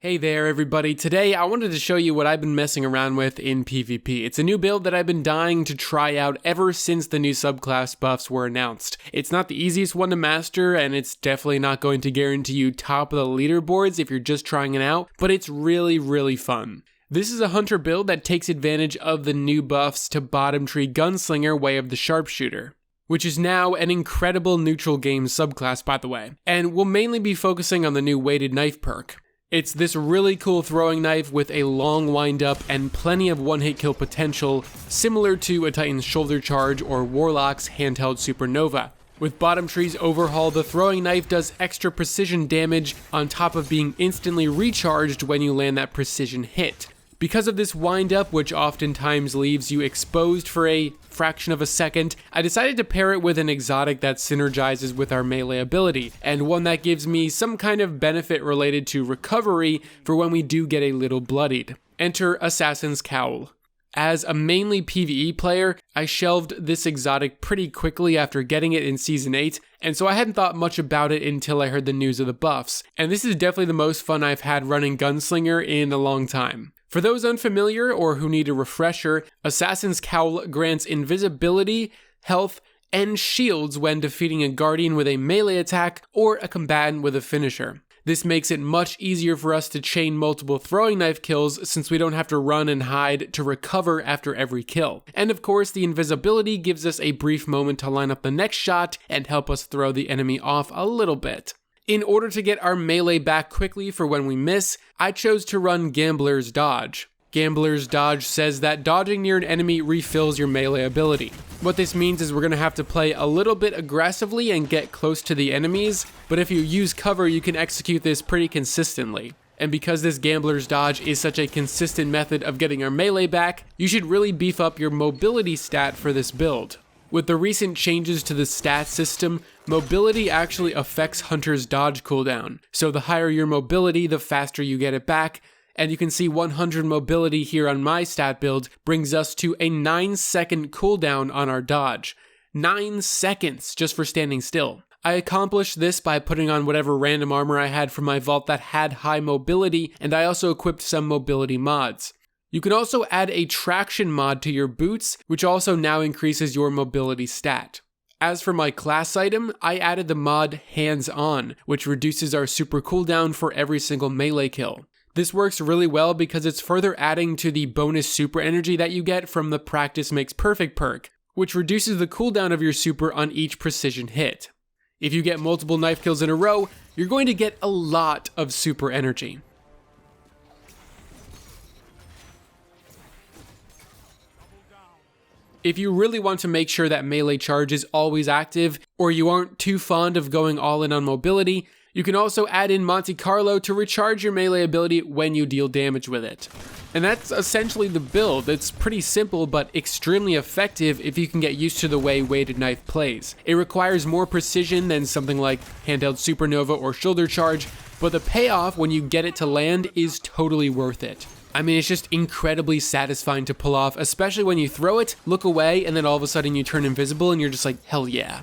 Hey there everybody, today I wanted to show you what I've been messing around with in PvP. It's a new build that I've been dying to try out ever since the new subclass buffs were announced. It's not the easiest one to master, and it's definitely not going to guarantee you top of the leaderboards if you're just trying it out, but it's really fun. This is a hunter build that takes advantage of the new buffs to bottom tree Gunslinger Way of the Sharpshooter, which is now an incredible neutral game subclass by the way, and we'll mainly be focusing on the new weighted knife perk. It's this really cool throwing knife with a long wind-up and plenty of one-hit kill potential, similar to a Titan's shoulder charge or Warlock's handheld supernova. With bottom tree's overhaul, the throwing knife does extra precision damage on top of being instantly recharged when you land that precision hit. Because of this wind-up, which oftentimes leaves you exposed for a fraction of a second, I decided to pair it with an exotic that synergizes with our melee ability, and one that gives me some kind of benefit related to recovery for when we do get a little bloodied. Enter Assassin's COWL. As a mainly PvE player, I shelved this exotic pretty quickly after getting it in Season 8, and so I hadn't thought much about it until I heard the news of the buffs, and this is definitely the most fun I've had running Gunslinger in a long time. For those unfamiliar or who need a refresher, Assassin's COWL grants invisibility, health, and shields when defeating a guardian with a melee attack or a combatant with a finisher. This makes it much easier for us to chain multiple throwing knife kills since we don't have to run and hide to recover after every kill. And of course, the invisibility gives us a brief moment to line up the next shot and help us throw the enemy off a little bit. In order to get our melee back quickly for when we miss, I chose to run Gambler's Dodge. Gambler's Dodge says that dodging near an enemy refills your melee ability. What this means is we're going to have to play a little bit aggressively and get close to the enemies, but if you use cover, you can execute this pretty consistently. And because this Gambler's Dodge is such a consistent method of getting our melee back, you should really beef up your mobility stat for this build. With the recent changes to the stat system, mobility actually affects Hunter's dodge cooldown. So the higher your mobility, the faster you get it back. And you can see 100 mobility here on my stat build brings us to a 9-second cooldown on our dodge. 9 seconds just for standing still. I accomplished this by putting on whatever random armor I had from my vault that had high mobility, and I also equipped some mobility mods. You can also add a traction mod to your boots, which also now increases your mobility stat. As for my class item, I added the mod Hands On, which reduces our super cooldown for every single melee kill. This works really well because it's further adding to the bonus super energy that you get from the Practice Makes Perfect perk, which reduces the cooldown of your super on each precision hit. If you get multiple knife kills in a row, you're going to get a lot of super energy. If you really want to make sure that melee charge is always active, or you aren't too fond of going all in on mobility, you can also add in Monte CARLO to recharge your melee ability when you deal damage with it. And that's essentially the build. It's pretty simple but extremely effective if you can get used to the way weighted knife plays. It requires more precision than something like handheld supernova or shoulder charge, but the payoff when you get it to land is totally worth it. I mean, it's just incredibly satisfying to pull off, especially when you throw it, look away, and then all of a sudden you turn invisible and you're just like, hell yeah.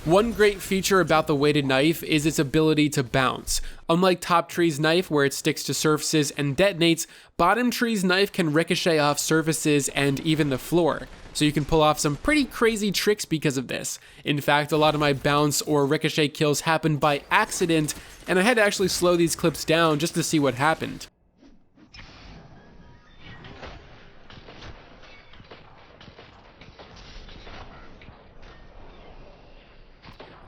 One great feature about the weighted knife is its ability to bounce. Unlike top tree's knife where it sticks to surfaces and detonates, bottom tree's knife can ricochet off surfaces and even the floor. So you can pull off some pretty crazy tricks because of this. In fact, a lot of my bounce or ricochet kills happened by accident, and I had to actually slow these clips down just to see what happened.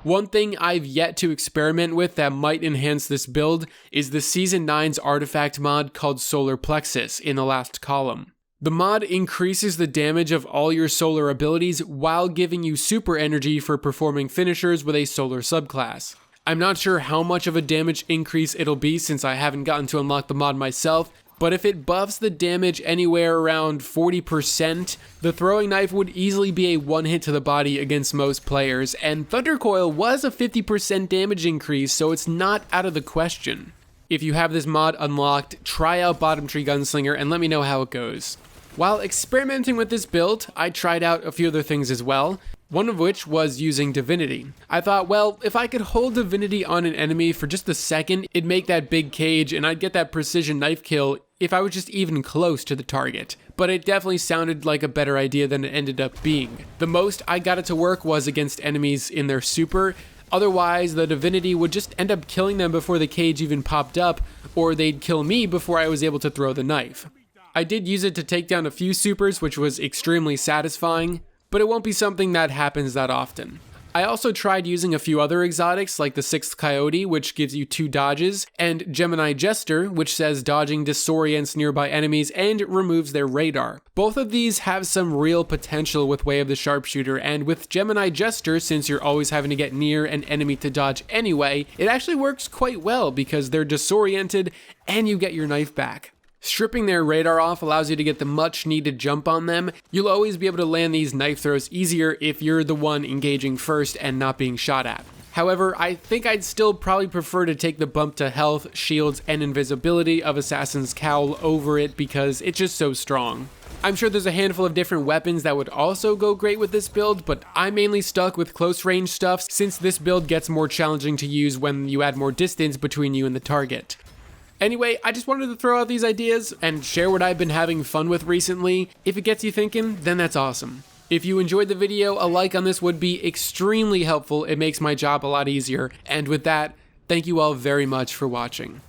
One thing I've yet to experiment with that might enhance this build is the Season 9's artifact mod called Solar Plexus in the last column. The mod increases the damage of all your solar abilities while giving you super energy for performing finishers with a solar subclass. I'm not sure how much of a damage increase it'll be since I haven't gotten to unlock the mod myself, but if it buffs the damage anywhere around 40%, the throwing knife would easily be a one hit to the body against most players, and Thunder Coil was a 50% damage increase, so it's not out of the question. If you have this mod unlocked, try out Bottom Tree Gunslinger and let me know how it goes. While experimenting with this build, I tried out a few other things as well. one of which was using Divinity. I thought, well, if I could hold Divinity on an enemy for just a second, it'd make that big cage and I'd get that precision knife kill if I was just even close to the target. But it definitely sounded like a better idea than it ended up being. The most I got it to work was against enemies in their super. Otherwise, the Divinity would just end up killing them before the cage even popped up, or they'd kill me before I was able to throw the knife. I did use it to take down a few supers, which was extremely satisfying, but it won't be something that happens that often. I also tried using a few other exotics like the 6th Coyote, which gives you 2 dodges, and Gemini Jester, which says dodging disorients nearby enemies and removes their radar. Both of these have some real potential with Way of the Sharpshooter, and with Gemini Jester, since you're always having to get near an enemy to dodge anyway, it actually works quite well because they're disoriented and you get your knife back. Stripping their radar off allows you to get the much needed jump on them. You'll always be able to land these knife throws easier if you're the one engaging first and not being shot at. However, I think I'd still probably prefer to take the bump to health, shields, and invisibility of Assassin's Cowl over it because it's just so strong. I'm sure there's a handful of different weapons that would also go great with this build, but I'm mainly stuck with close range stuff since this build gets more challenging to use when you add more distance between you and the target. Anyway, I just wanted to throw out these ideas and share what I've been having fun with recently. If it gets you thinking, then that's awesome. If you enjoyed the video, a like on this would be extremely helpful. It makes my job a lot easier. And with that, thank you all very much for watching.